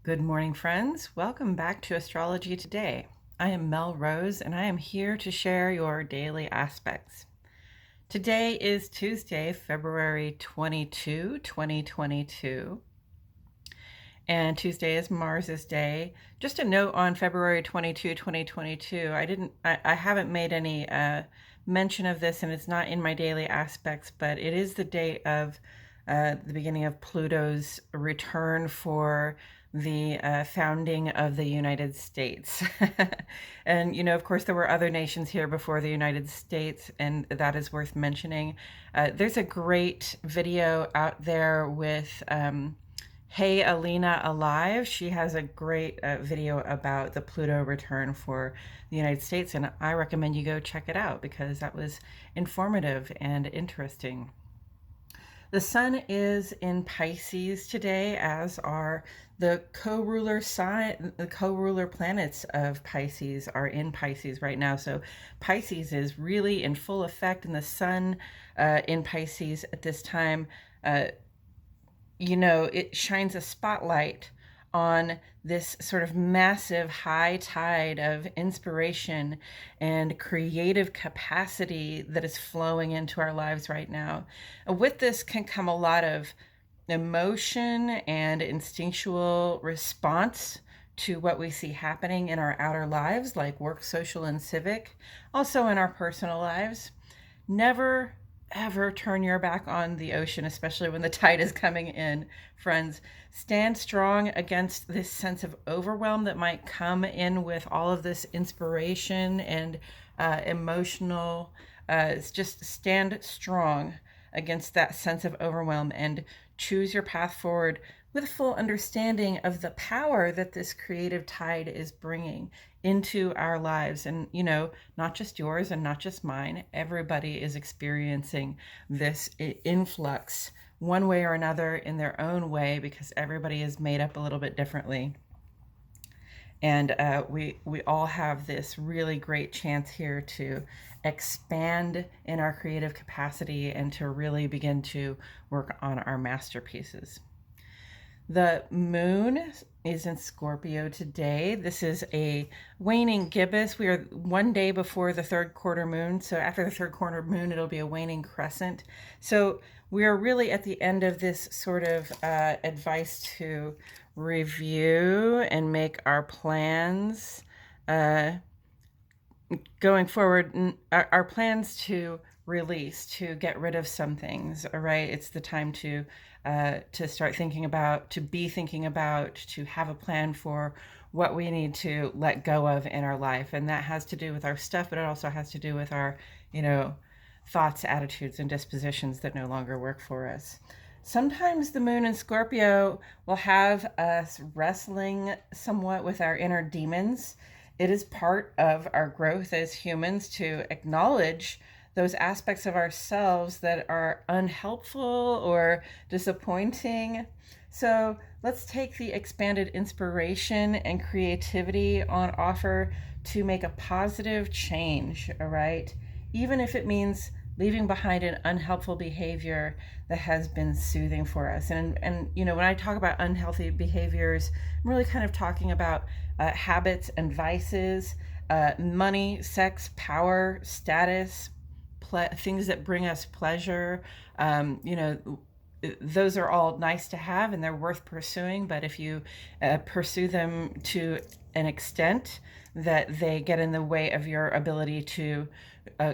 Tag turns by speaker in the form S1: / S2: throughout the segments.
S1: Good morning, friends. Welcome back to Astrology Today. I am Mel Rose, and I am here to share your daily aspects. Today is Tuesday, February 22, 2022, and Tuesday is Mars's day. Just a note on February 22, 2022, I haven't made any mention of this, and it's not in my daily aspects, but it is the date of the beginning of Pluto's return for the founding of the United States. And, of course, there were other nations here before the United States, and that is worth mentioning. There's a great video out there with Hey Alina Alive. She has a great video about the Pluto return for the United States, and I recommend you go check it out because that was informative and interesting. The sun is in Pisces today, as are the co-ruler sign, the co-ruler planets of Pisces are in Pisces right now. So Pisces is really in full effect, and the sun in Pisces at this time, it shines a spotlight on this sort of massive high tide of inspiration and creative capacity that is flowing into our lives right now. With this can come a lot of emotion and instinctual response to what we see happening in our outer lives, like work, social, and civic, also in our personal lives. Never ever turn your back on the ocean, especially when the tide is coming in, friends. Stand strong against this sense of overwhelm that might come in with all of this inspiration and emotional. Just stand strong against that sense of overwhelm and choose your path forward with full understanding of the power that this creative tide is bringing into our lives. And, not just yours and not just mine. Everybody is experiencing this influx one way or another in their own way because everybody is made up a little bit differently. And we all have this really great chance here to expand in our creative capacity and to really begin to work on our masterpieces. The moon is in Scorpio today. This is a waning gibbous. We are one day before the third quarter moon. So after the third quarter moon, it'll be a waning crescent. So we are really at the end of this sort of advice to review and make our plans going forward, our plans to release, to get rid of some things. All right, it's the time to start thinking about, to be thinking about, to have a plan for what we need to let go of in our life. And that has to do with our stuff, but it also has to do with our, thoughts, attitudes, and dispositions that no longer work for us. Sometimes the moon in Scorpio will have us wrestling somewhat with our inner demons. It is part of our growth as humans to acknowledge those aspects of ourselves that are unhelpful or disappointing. So let's take the expanded inspiration and creativity on offer to make a positive change, all right? Even if it means leaving behind an unhelpful behavior that has been soothing for us. And when I talk about unhealthy behaviors, I'm really kind of talking about habits and vices, money, sex, power, status, things that bring us pleasure. Those are all nice to have and they're worth pursuing, but if you pursue them to an extent that they get in the way of your ability to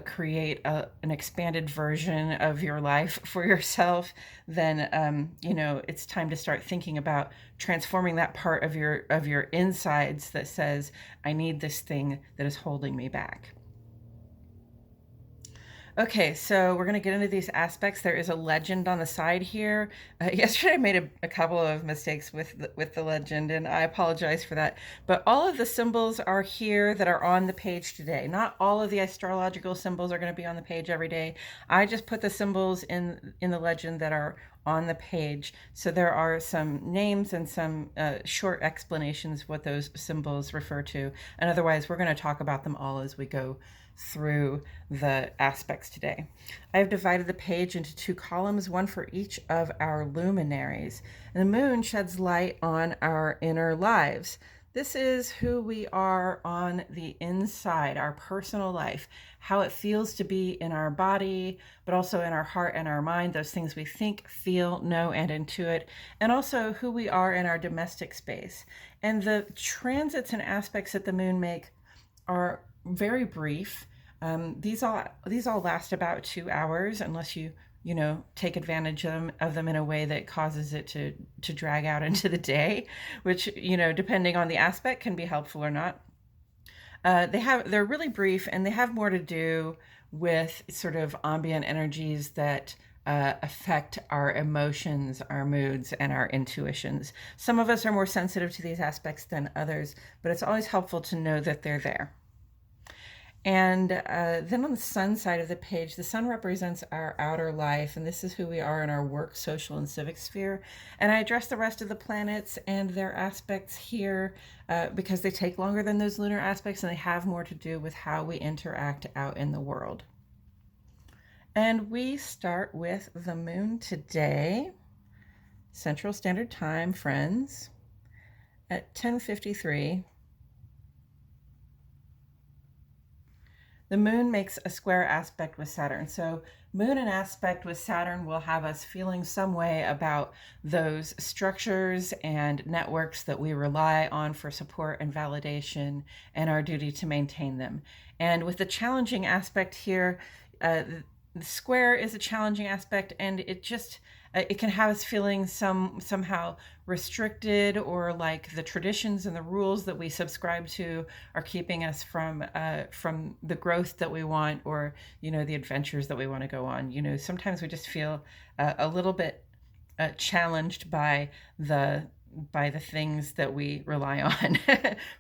S1: create an expanded version of your life for yourself, then it's time to start thinking about transforming that part of your insides that says, I need this thing that is holding me back. Okay, so we're going to get into these aspects. There is a legend on the side here. Yesterday I made a couple of mistakes with the legend, and I apologize for that. But all of the symbols are here that are on the page today. Not all of the astrological symbols are going to be on the page every day. I just put the symbols in the legend that are on the page. So there are some names and some short explanations of what those symbols refer to. And otherwise, we're going to talk about them all as we go through the aspects today. I've divided the page into two columns, one for each of our luminaries. And the moon sheds light on our inner lives. This is who we are on the inside, our personal life, how it feels to be in our body, but also in our heart and our mind, those things we think, feel, know, and intuit, and also who we are in our domestic space. And the transits and aspects that the moon make are very brief. These all last about 2 hours, unless you take advantage of them in a way that causes it to drag out into the day, which, depending on the aspect, can be helpful or not. They're really brief, and they have more to do with sort of ambient energies that affect our emotions, our moods, and our intuitions. Some of us are more sensitive to these aspects than others, but it's always helpful to know that they're there. And then on the sun side of the page, the sun represents our outer life, and this is who we are in our work, social, and civic sphere. And I address the rest of the planets and their aspects here because they take longer than those lunar aspects, and they have more to do with how we interact out in the world. And we start with the moon today, Central Standard Time, friends, at 10:53. The moon makes a square aspect with Saturn. So moon in aspect with Saturn will have us feeling some way about those structures and networks that we rely on for support and validation, and our duty to maintain them. And with the challenging aspect here, the square is a challenging aspect, and it can have us feeling somehow restricted, or like the traditions and the rules that we subscribe to are keeping us from the growth that we want, or the adventures that we want to go on. Sometimes we just feel a little bit challenged by the things that we rely on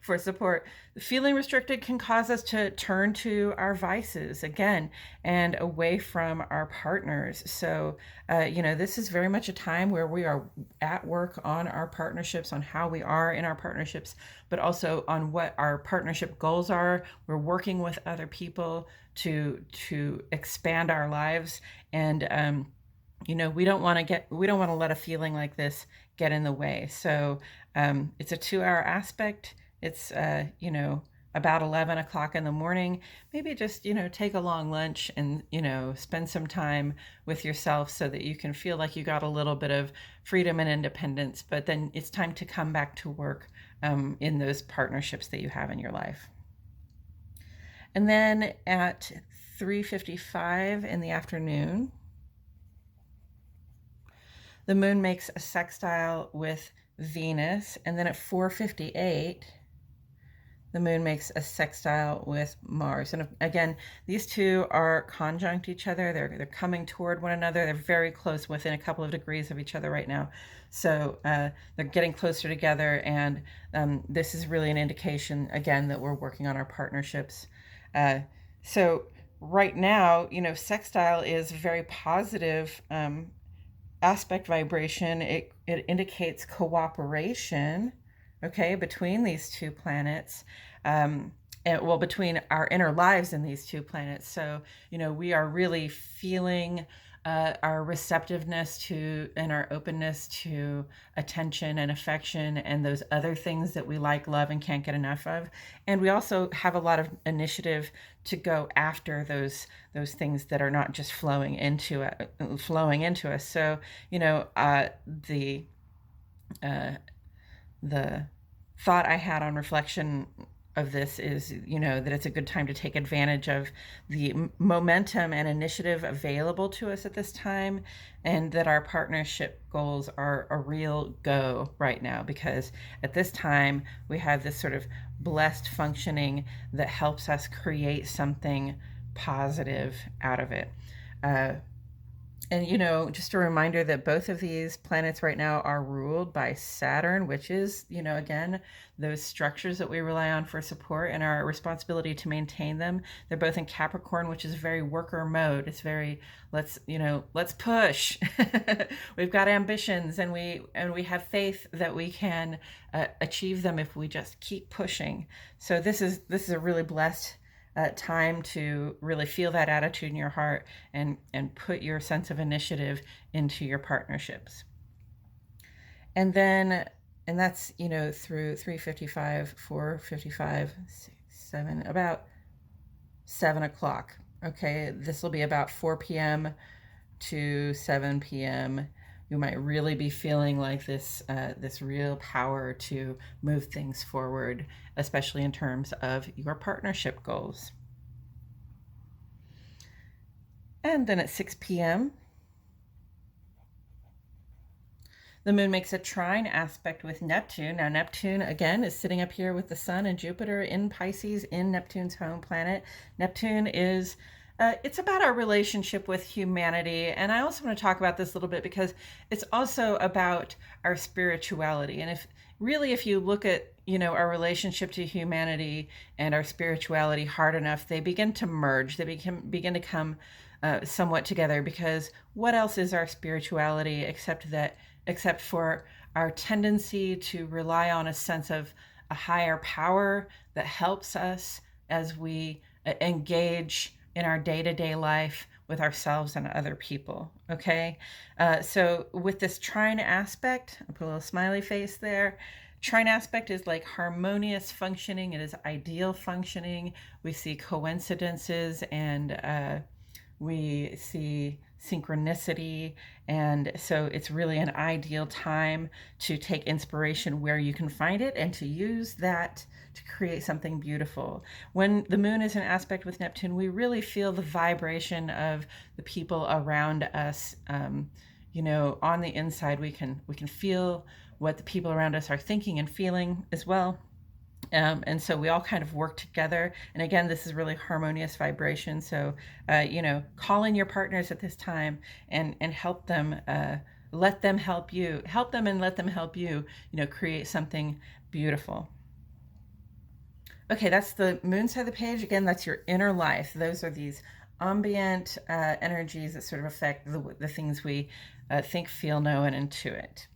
S1: for support. Feeling restricted can cause us to turn to our vices again and away from our partners. So, this is very much a time where we are at work on our partnerships, on how we are in our partnerships, but also on what our partnership goals are. We're working with other people to expand our lives, and we don't want to let a feeling like this get in the way. So it's a 2-hour aspect. It's about 11 o'clock in the morning. Maybe just take a long lunch and spend some time with yourself so that you can feel like you got a little bit of freedom and independence. But then it's time to come back to work in those partnerships that you have in your life. And then at 3:55 in the afternoon, the moon makes a sextile with Venus, and then at 4:58, the moon makes a sextile with Mars. And again, these two are conjunct each other. They're coming toward one another. They're very close, within a couple of degrees of each other right now. So they're getting closer together, and this is really an indication, again, that we're working on our partnerships. So right now, sextile is very positive aspect vibration. It indicates cooperation, between these two planets, between our inner lives and these two planets. So we are really feeling our receptiveness to, and our openness to attention and affection and those other things that we like, love, and can't get enough of. And we also have a lot of initiative to go after those things that are not just flowing into us. So the thought I had on reflection of this is, that it's a good time to take advantage of the momentum and initiative available to us at this time, and that our partnership goals are a real go right now, because at this time we have this sort of blessed functioning that helps us create something positive out of it. And, just a reminder that both of these planets right now are ruled by Saturn, which is, again, those structures that we rely on for support and our responsibility to maintain them. They're both in Capricorn, which is very worker mode. It's very, let's push. We've got ambitions, and we have faith that we can achieve them if we just keep pushing. So this is a really blessed time to really feel that attitude in your heart and put your sense of initiative into your partnerships. And that's, through 3:55, 4:55, 6, 7, about 7 o'clock. Okay, this will be about 4 p.m. to 7 p.m. You might really be feeling like this real power to move things forward, especially in terms of your partnership goals. And then at 6 p.m., the moon makes a trine aspect with Neptune. Now, Neptune, again, is sitting up here with the sun and Jupiter in Pisces, in Neptune's home planet. Neptune is it's about our relationship with humanity. And I also want to talk about this a little bit because it's also about our spirituality. And if you look at, our relationship to humanity and our spirituality hard enough, they begin to merge. They begin to come somewhat together, because what else is our spirituality except for our tendency to rely on a sense of a higher power that helps us as we engage in our day-to-day life with ourselves and other people. Okay, so with this trine aspect, I put a little smiley face there. Trine aspect is like harmonious functioning. It is ideal functioning. We see coincidences, and we see synchronicity. And so it's really an ideal time to take inspiration where you can find it and to use that to create something beautiful. When the moon is in aspect with Neptune, we really feel the vibration of the people around us. On the inside, we can feel what the people around us are thinking and feeling as well. And so we all kind of work together. And again, this is really harmonious vibration. So, call in your partners at this time and help them, let them help you, and let them help you, create something beautiful. Okay, that's the moon side of the page. Again, that's your inner life. Those are these ambient energies that sort of affect the things we think, feel, know, and intuit.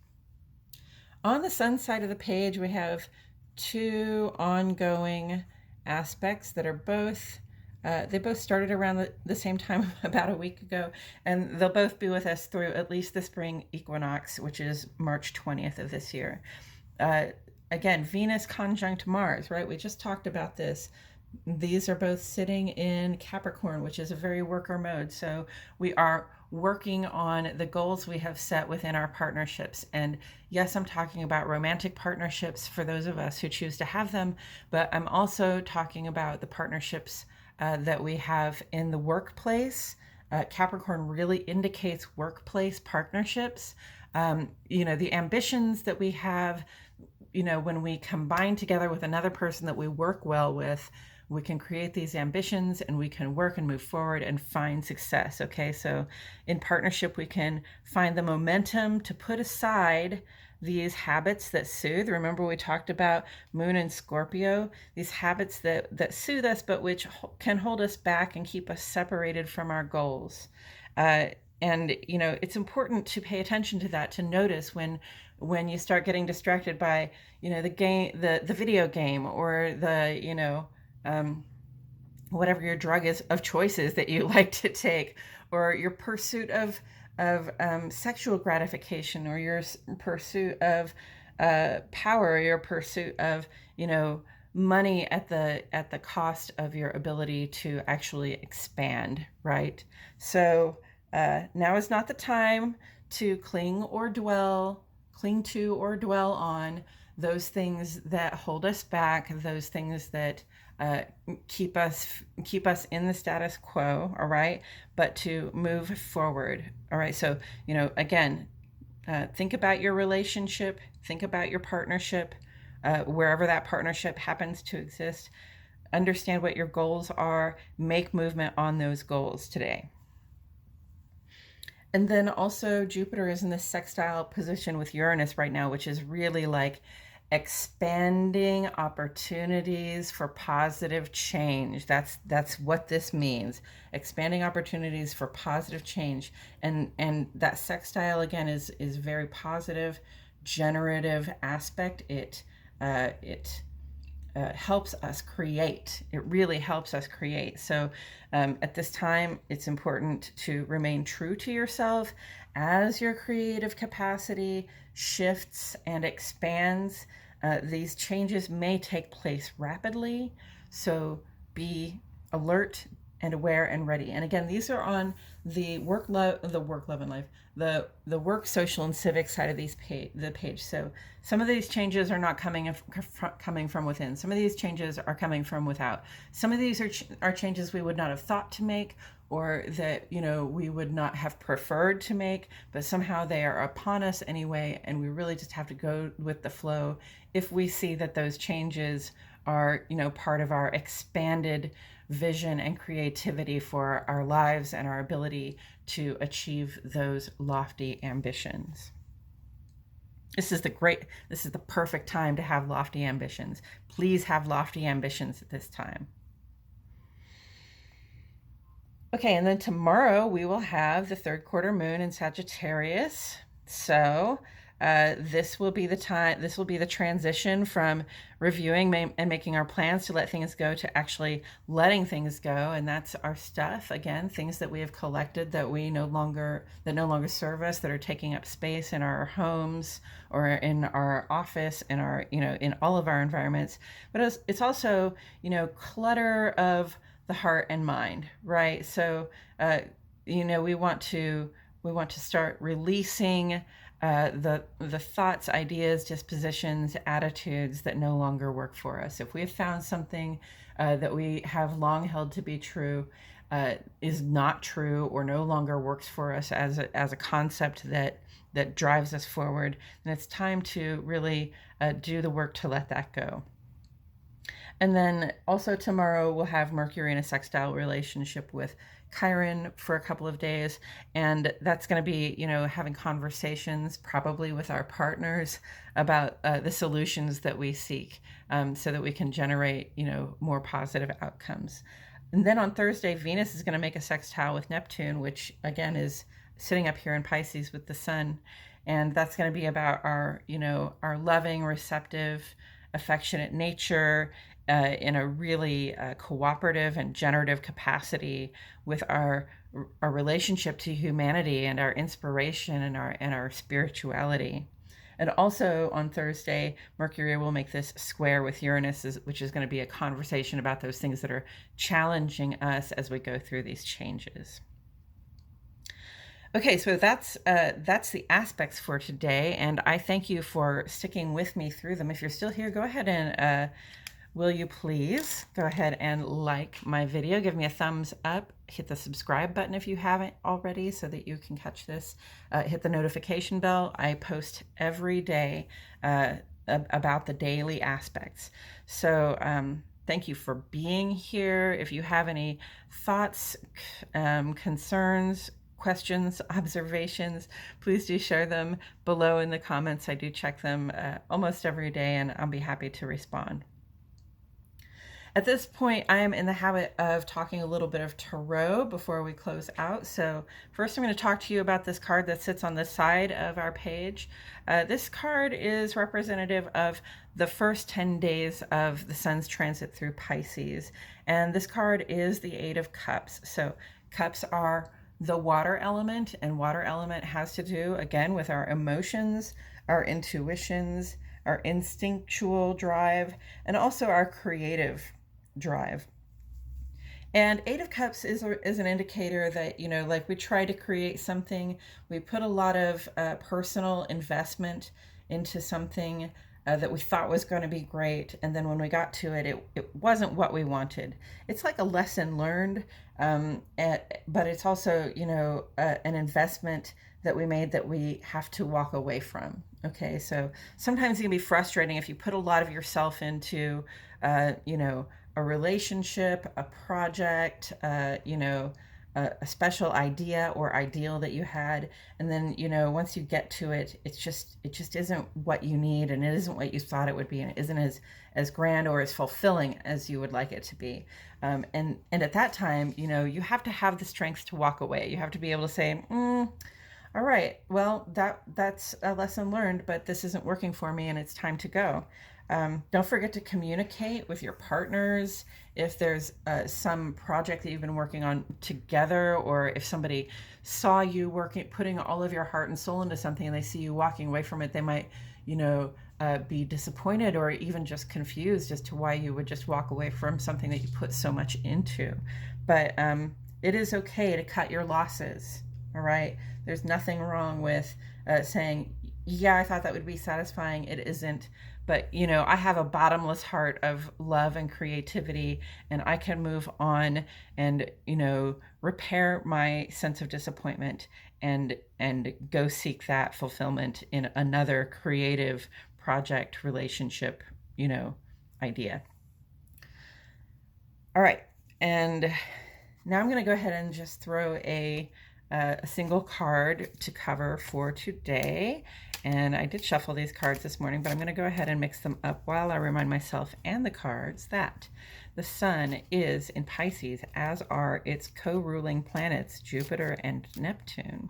S1: On the sun side of the page, we have two ongoing aspects that are both, they both started around the same time, about a week ago, and they'll both be with us through at least the spring equinox, which is March 20th of this year. Again, Venus conjunct Mars, right? We just talked about this. These are both sitting in Capricorn, which is a very worker mode. So we are working on the goals we have set within our partnerships. And yes, I'm talking about romantic partnerships for those of us who choose to have them, but I'm also talking about the partnerships that we have in the workplace. Capricorn really indicates workplace partnerships. The ambitions that we have, when we combine together with another person that we work well with, we can create these ambitions and we can work and move forward and find success. Okay, so in partnership, we can find the momentum to put aside these habits that soothe. Remember, we talked about Moon and Scorpio, these habits that soothe us, but which can hold us back and keep us separated from our goals. And it's important to pay attention to that, to notice when you start getting distracted by, the game, the video game, or the, whatever your drug is of choices that you like to take, or your pursuit of sexual gratification, or your pursuit of power, or your pursuit of, money at the cost of your ability to actually expand, right? So now is not the time to cling to or dwell on those things that hold us back, those things that keep us in the status quo, all right? But to move forward, all right? So, again, think about your relationship, think about your partnership, wherever that partnership happens to exist. Understand what your goals are, make movement on those goals today. And then also Jupiter is in this sextile position with Uranus right now, which is really like expanding opportunities for positive change. That's what this means. Expanding opportunities for positive change. And that sextile again is very positive, generative aspect. It helps us create. It really helps us create. So at this time, it's important to remain true to yourself as your creative capacity shifts and expands. These changes may take place rapidly, so be alert and aware and ready. And again, these are on the work, love and life, the work, social, and civic side of the page. So some of these changes are not coming from within. Some of these changes are coming from without. Some of these are changes we would not have thought to make, or that we would not have preferred to make, but somehow they are upon us anyway, and we really just have to go with the flow if we see that those changes are part of our expanded vision and creativity for our lives and our ability to achieve those lofty ambitions. This is the perfect time to have lofty ambitions. Please have lofty ambitions at this time. Okay, and then tomorrow we will have the third quarter moon in Sagittarius. So this will be the time, this will be the transition from reviewing and making our plans to let things go to actually letting things go. And that's our stuff, again, things that we have collected that no longer serve us, that are taking up space in our homes or in our office, in our, in all of our environments. But it's also, clutter of the heart and mind, right? So, we want to start releasing the thoughts, ideas, dispositions, attitudes that no longer work for us. If we have found something that we have long held to be true is not true or no longer works for us as a concept that drives us forward, then it's time to really do the work to let that go. And then also tomorrow we'll have Mercury in a sextile relationship with Chiron for a couple of days. And that's going to be, having conversations probably with our partners about the solutions that we seek, so that we can generate, more positive outcomes. And then on Thursday, Venus is going to make a sextile with Neptune, which again is sitting up here in Pisces with the sun. And that's going to be about our loving, receptive, affectionate nature, in a really cooperative and generative capacity with our relationship to humanity and our inspiration and our spirituality. And also on Thursday, Mercury will make this square with Uranus, which is going to be a conversation about those things that are challenging us as we go through these changes. Okay, so that's the aspects for today, and I thank you for sticking with me through them. If you're still here, go ahead and will you please go ahead and like my video, give me a thumbs up, hit the subscribe button if you haven't already so that you can catch this, hit the notification bell. I post every day about the daily aspects. So thank you for being here. If you have any thoughts, concerns, questions, observations, please do share them below in the comments. I do check them almost every day, and I'll be happy to respond. At this point, I am in the habit of talking a little bit of tarot before we close out. So first I'm going to talk to you about this card that sits on the side of our page. This card is representative of the first 10 days of the sun's transit through Pisces. And this card is the Eight of Cups. So cups are the water element, and water element has to do, again, with our emotions, our intuitions, our instinctual drive, and also our creative drive. And Eight of Cups is an indicator that, like we try to create something, we put a lot of personal investment into something that we thought was going to be great, and then when we got to it, it wasn't what we wanted. It's like a lesson learned, but it's also, an investment that we made that we have to walk away from. Okay, so sometimes it can be frustrating if you put a lot of yourself into, a relationship, a project, a special idea or ideal that you had, and then once you get to it, it just isn't what you need, and it isn't what you thought it would be, and it isn't as grand or as fulfilling as you would like it to be. And at that time, you have to have the strength to walk away. You have to be able to say, all right, well, that's a lesson learned, but this isn't working for me, and it's time to go. Don't forget to communicate with your partners if there's some project that you've been working on together, or if somebody saw you putting all of your heart and soul into something and they see you walking away from it, they might, be disappointed or even just confused as to why you would just walk away from something that you put so much into. But it is okay to cut your losses, all right? There's nothing wrong with saying, yeah, I thought that would be satisfying. It isn't. But, I have a bottomless heart of love and creativity, and I can move on and, repair my sense of disappointment and go seek that fulfillment in another creative project, relationship, idea. All right. And now I'm going to go ahead and just throw a single card to cover for today. And I did shuffle these cards this morning, but I'm going to go ahead and mix them up while I remind myself and the cards that the sun is in Pisces, as are its co-ruling planets, Jupiter and Neptune.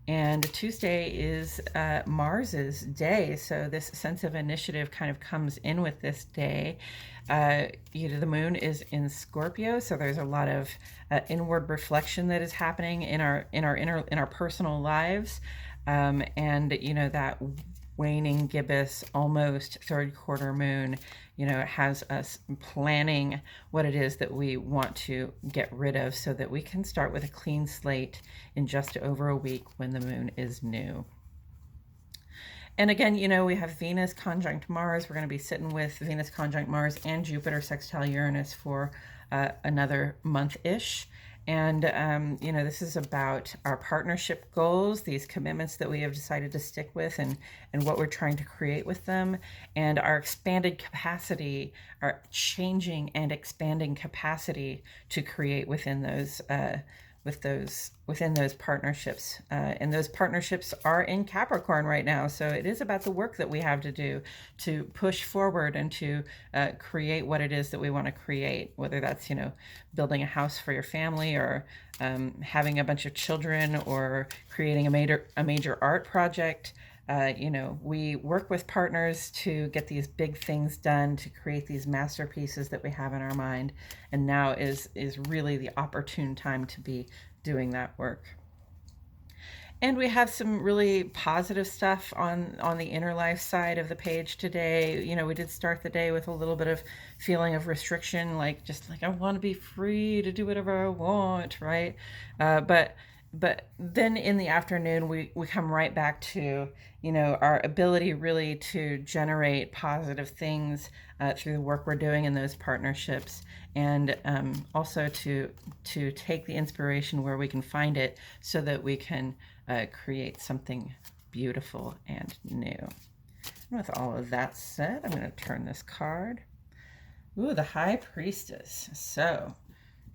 S1: And Tuesday is Mars's day, so this sense of initiative kind of comes in with this day. The moon is in Scorpio, so there's a lot of inward reflection that is happening in our personal lives, and that waning gibbous, almost third quarter moon, has us planning what it is that we want to get rid of so that we can start with a clean slate in just over a week when the moon is new. And again, we have Venus conjunct Mars. We're going to be sitting with Venus conjunct Mars and Jupiter sextile Uranus for another month-ish. And, this is about our partnership goals, these commitments that we have decided to stick with, and what we're trying to create with them, and our expanded capacity, our changing and expanding capacity to create within those partnerships. And those partnerships are in Capricorn right now. So it is about the work that we have to do to push forward and to create what it is that we want to create, whether that's, building a house for your family, or having a bunch of children, or creating a major art project. We work with partners to get these big things done, to create these masterpieces that we have in our mind. And now is really the opportune time to be doing that work. And we have some really positive stuff on the inner life side of the page today. We did start the day with a little bit of feeling of restriction, like I want to be free to do whatever I want, right? But then in the afternoon, we come right back to, our ability really to generate positive things through the work we're doing in those partnerships, and also to take the inspiration where we can find it so that we can create something beautiful and new. And with all of that said, I'm going to turn this card. Ooh, the High Priestess. So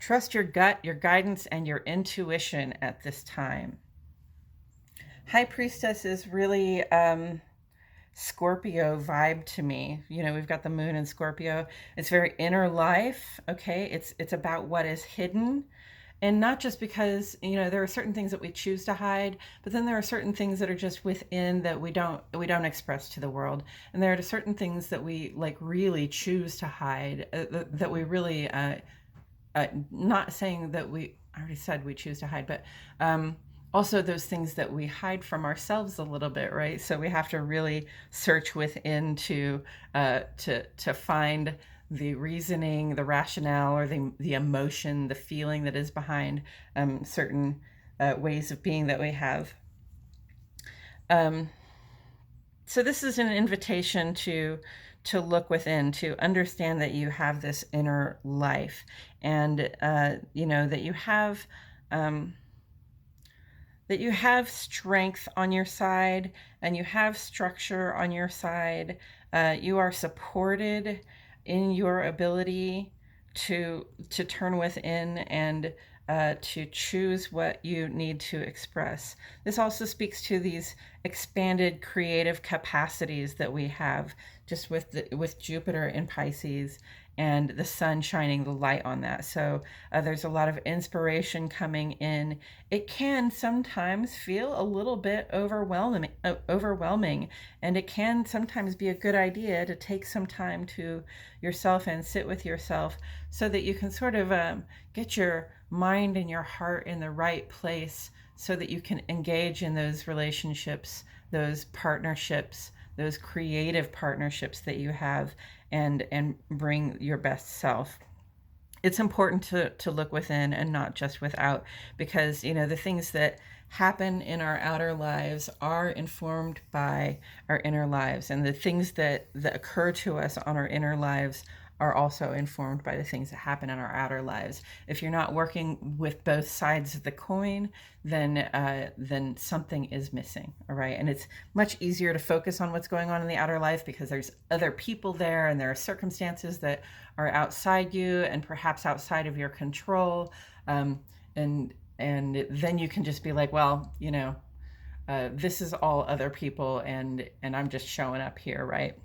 S1: trust your gut, your guidance, and your intuition at this time. High Priestess is really Scorpio vibe to me. We've got the moon in Scorpio. It's very inner life, okay? It's about what is hidden. And not just because, there are certain things that we choose to hide, but then there are certain things that are just within that we don't express to the world. And there are certain things that we really choose to hide, that we really... not saying that I already said we choose to hide, but also those things that we hide from ourselves a little bit, right? So we have to really search within to find the reasoning, the rationale, or the emotion, the feeling that is behind certain ways of being that we have. So this is an invitation to look within, to understand that you have this inner life, and that you have strength on your side, and you have structure on your side. You are supported in your ability to turn within and to choose what you need to express. This also speaks to these expanded creative capacities that we have just with Jupiter in Pisces and the sun shining the light on that. So there's a lot of inspiration coming in. It can sometimes feel a little bit overwhelming, and it can sometimes be a good idea to take some time to yourself and sit with yourself so that you can sort of get your mind and your heart in the right place so that you can engage in those relationships, those partnerships, those creative partnerships that you have, and bring your best self. It's important to look within and not just without, because the things that happen in our outer lives are informed by our inner lives, and the things that occur to us on our inner lives are also informed by the things that happen in our outer lives. If you're not working with both sides of the coin, then something is missing. All right, and it's much easier to focus on what's going on in the outer life because there's other people there, and there are circumstances that are outside you and perhaps outside of your control, and then you can just be like, well, this is all other people, and I'm just showing up here, right?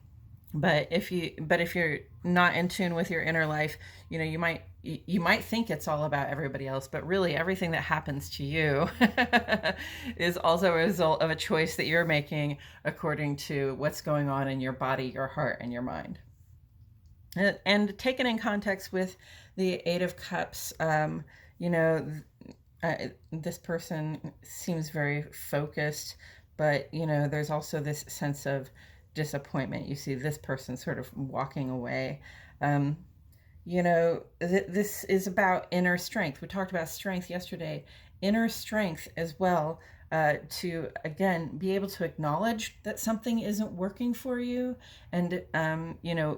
S1: But if you're not in tune with your inner life, you might think it's all about everybody else, but really everything that happens to you is also a result of a choice that you're making according to what's going on in your body, your heart, and your mind. And taken in context with the Eight of Cups, this person seems very focused, but there's also this sense of disappointment. You see this person sort of walking away. This is about inner strength. We talked about strength yesterday. Inner strength as well, to again be able to acknowledge that something isn't working for you, and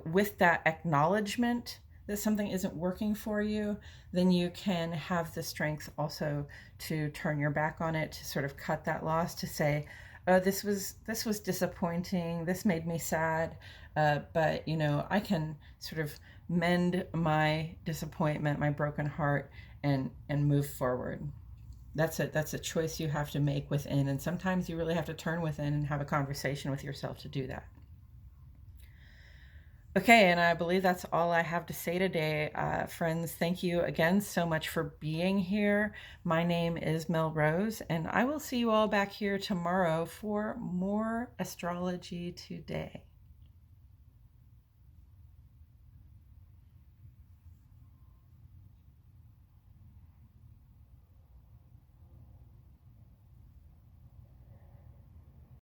S1: with that acknowledgement that something isn't working for you, then you can have the strength also to turn your back on it, to sort of cut that loss, to say, oh, this was disappointing, this made me sad, but I can sort of mend my disappointment, my broken heart, and move forward. That's a choice you have to make within, and sometimes you really have to turn within and have a conversation with yourself to do that. Okay, and I believe that's all I have to say today. Friends, thank you again so much for being here. My name is Mel Rose, and I will see you all back here tomorrow for more Astrology Today.